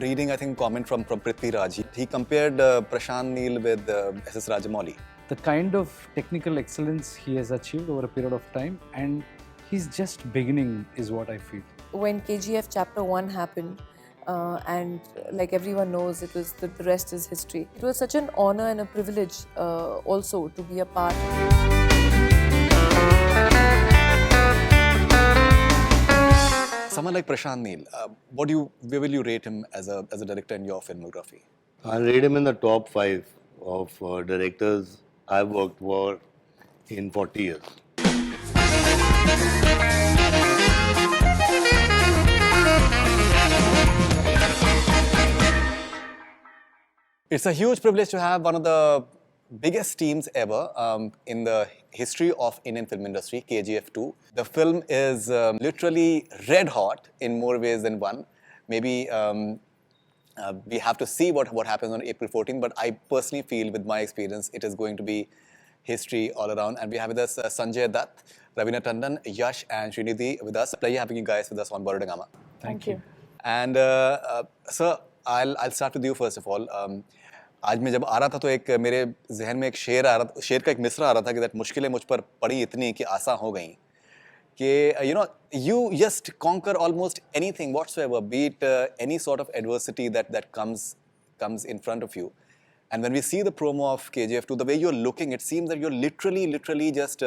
reading, I think, a comment from Prithvi Raj. He compared Prashanth Neel with S.S.Rajamouli. The kind of technical excellence he has achieved over a period of time, and he's just beginning, is what I feel. When KGF Chapter 1 happened, and like everyone knows, it was the rest is history. It was such an honor and a privilege also to be a part. Someone like Prashanth Neel, where will you rate him as a director in your filmography? I'll rate him in the top 5 of directors I've worked for in 40 years. It's a huge privilege to have one of the biggest teams ever in the history of Indian film industry, KGF-2. The film is literally red hot in more ways than one. Maybe we have to see what happens on April 14th, but I personally feel, with my experience, it is going to be history all around. And we have with us Sanjay Dutt, Raveena, Tandon, Yash and Srinidhi with us. Pleasure having you guys with us on Bollywood Hungama. Thank you. And sir, I'll start with you first of all. आज मैं जब आ रहा था तो एक मेरे जहन में एक शेर का एक मिसरा आ रहा था कि दैट मुश्किलें मुझ पर पड़ी इतनी कि आसान हो गई कि you just conquer almost anything whatsoever, be it any sort of adversity that comes in front of you. And when we see the promo of KGF2, the way you're looking, it seems that you're literally just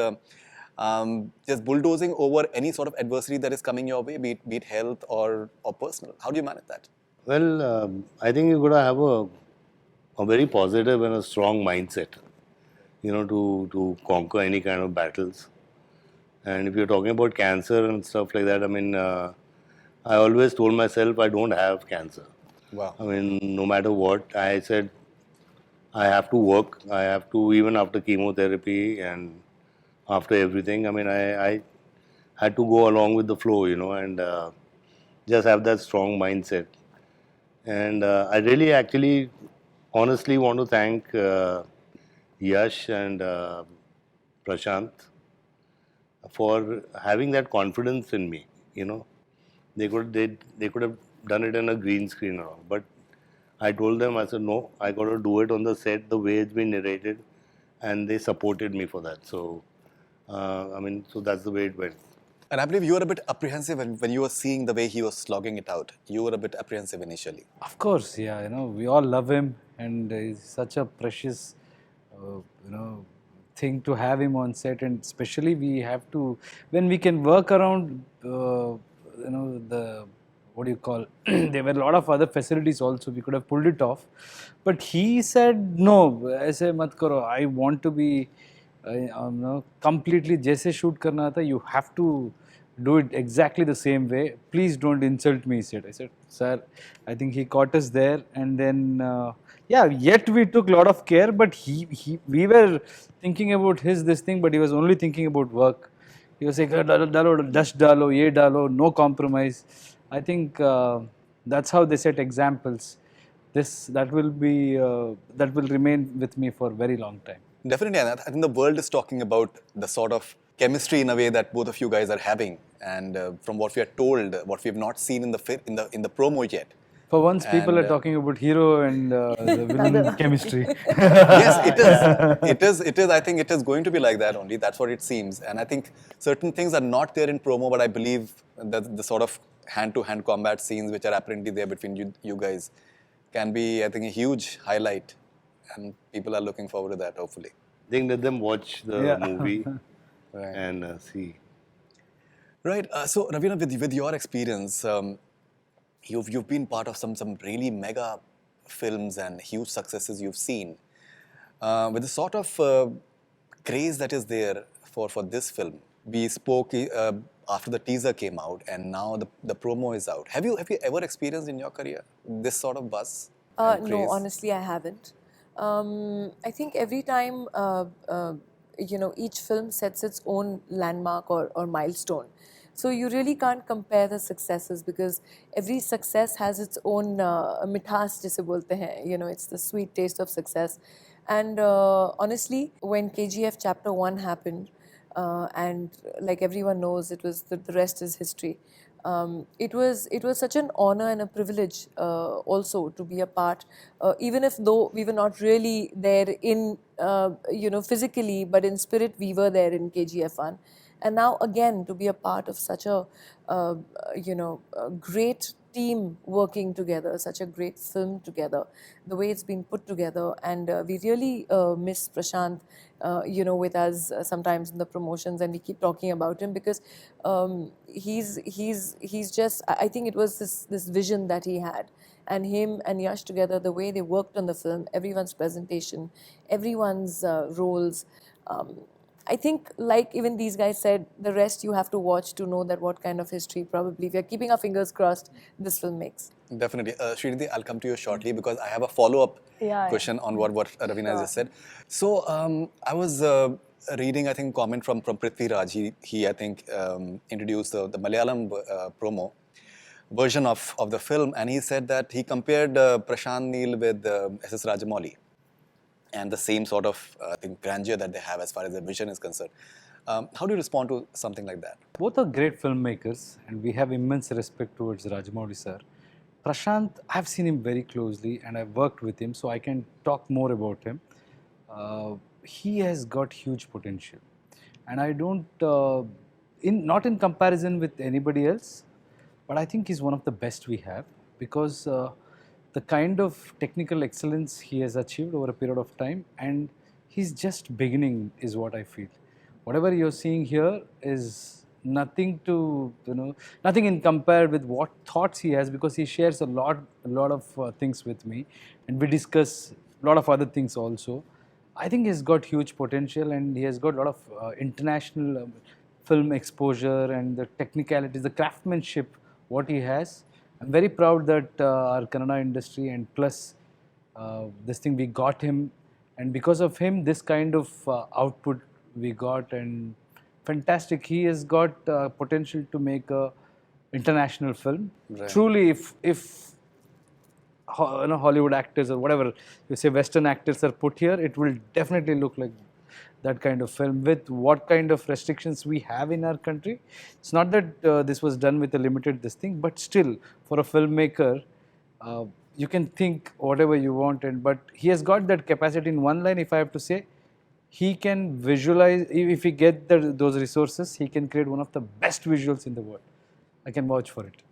bulldozing over any sort of adversity that is coming your way, be it health or personal. How do you manage that? Well, I think you've got to have a very positive and a strong mindset, to conquer any kind of battles. And if you're talking about cancer and stuff like that, I mean, I always told myself I don't have cancer. Wow. I mean, no matter what, I said I have to work. I have to, even after chemotherapy and after everything, I mean, I had to go along with the flow, and just have that strong mindset. And I really actually honestly want to thank Yash and Prashanth for having that confidence in me. They could have done it in a green screen or all, but I told them, I said no, I got to do it on the set the way it's been narrated, and they supported me for that. So so that's the way it went. And I believe you were a bit apprehensive when you were seeing the way he was slogging it out. You were a bit apprehensive initially. Of course, yeah, we all love him, and he's such a precious, thing to have him on set. And especially we have to, when we can work around, there were a lot of other facilities also, we could have pulled it off. But he said, no, aise mat karo, I want to be, completely jaise shoot karna tha, you have to do it exactly the same way. Please don't insult me, he said. I said, sir, I think he caught us there. And then, yet we took a lot of care, but we were thinking about this thing, but he was only thinking about work. He was saying, dalo, dust dalo, ye dalo, no compromise. I think that's how they set examples. That will remain with me for a very long time. Definitely, and I think the world is talking about the sort of chemistry in a way that both of you guys are having, and from what we are told, what we have not seen in the promo yet. For once, people are talking about hero and the villain chemistry. Yes, it is. It is. I think it is going to be like that only. That's what it seems. And I think certain things are not there in promo, but I believe that the sort of hand-to-hand combat scenes which are apparently there between you guys can be, I think, a huge highlight. And people are looking forward to that, hopefully. I think let them watch the movie Right. and see. Right. So, Raveena, with your experience, you've been part of some really mega films and huge successes you've seen. With the sort of craze that is there for this film, we spoke after the teaser came out, and now the promo is out. Have you ever experienced in your career this sort of buzz? No, honestly, I haven't. I think every time, each film sets its own landmark or milestone. So you really can't compare the successes, because every success has its own mithas, jise bolte hain. It's the sweet taste of success. And honestly, when KGF Chapter 1 happened, and like everyone knows, it was the rest is history. it was such an honor and a privilege also to be a part, even if though we were not really there in physically, but in spirit we were there in KGF1. And now again to be a part of such a a great team working together, such a great film together, the way it's been put together, and we really miss Prashanth, with us sometimes in the promotions, and we keep talking about him because he's just. I think it was this vision that he had, and him and Yash together, the way they worked on the film, everyone's presentation, everyone's roles. I think, like even these guys said, the rest you have to watch to know that what kind of history probably, if we are keeping our fingers crossed, this film makes. Definitely. Srinidhi, I'll come to you shortly because I have a follow-up question on what Raveena has just said. So I was reading, I think, comment from Prithvi Raj. He I think, introduced the Malayalam promo version of the film, and he said that he compared Prashanth Neel with S.S. Rajamouli, and the same sort of I think grandeur that they have as far as their vision is concerned. How do you respond to something like that? Both are great filmmakers, and we have immense respect towards Rajamouli sir. Prashanth, I've seen him very closely, and I've worked with him, so I can talk more about him. He has got huge potential, and I don't, not in comparison with anybody else, but I think he's one of the best we have, because the kind of technical excellence he has achieved over a period of time, and he's just beginning, is what I feel. Whatever you're seeing here is nothing to, nothing in compared with what thoughts he has, because he shares a lot of things with me, and we discuss a lot of other things also. I think he's got huge potential, and he has got a lot of international film exposure, and the technicalities, the craftsmanship, what he has. I'm very proud that our Kannada industry, and plus this thing, we got him, and because of him this kind of output we got, and fantastic. He has got potential to make a international film. Right. Truly, if Hollywood actors or whatever you say, Western actors are put here, it will definitely look like that kind of film. With what kind of restrictions we have in our country, it's not that this was done with a limited this thing, but still, for a filmmaker, you can think whatever you want, but he has got that capacity. In one line, if I have to say, he can visualize. If he get those resources, he can create one of the best visuals in the world. I can vouch for it.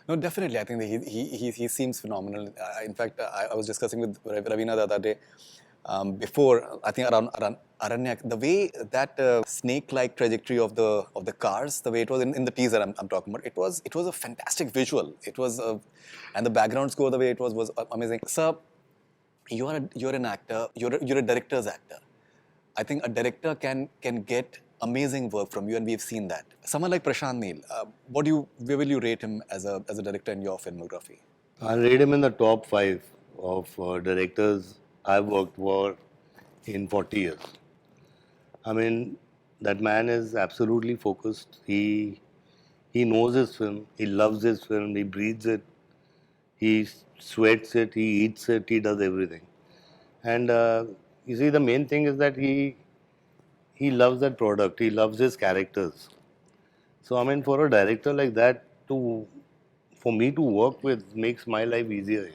No, definitely. I think that he seems phenomenal. In fact, I was discussing with Raveena the other day. Before, I think around Aranyak, the way that snake-like trajectory of the cars, the way it was in the teaser I'm talking about, it was a fantastic visual. It was, and the background score, the way it was amazing. Sir, you're an actor. You're a director's actor. I think a director can get amazing work from you, and we've seen that. Someone like Prashanth Neel, where will you rate him as a director in your filmography? I'll rate him in the top 5 of directors I've worked for in 40 years. I mean, that man is absolutely focused. He knows his film. He loves his film. He breathes it. He sweats it. He eats it. He does everything. And you see, the main thing is that he loves that product. He loves his characters. So I mean, for a director like that, for me to work with makes my life easier.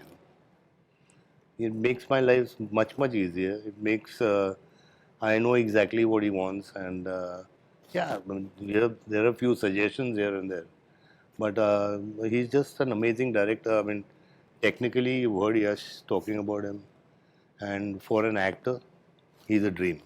It makes my life much easier. It makes I know exactly what he wants, and yeah, I mean, there are a few suggestions here and there, but he's just an amazing director. I mean, technically, you've heard Yash talking about him, and for an actor, he's a dream.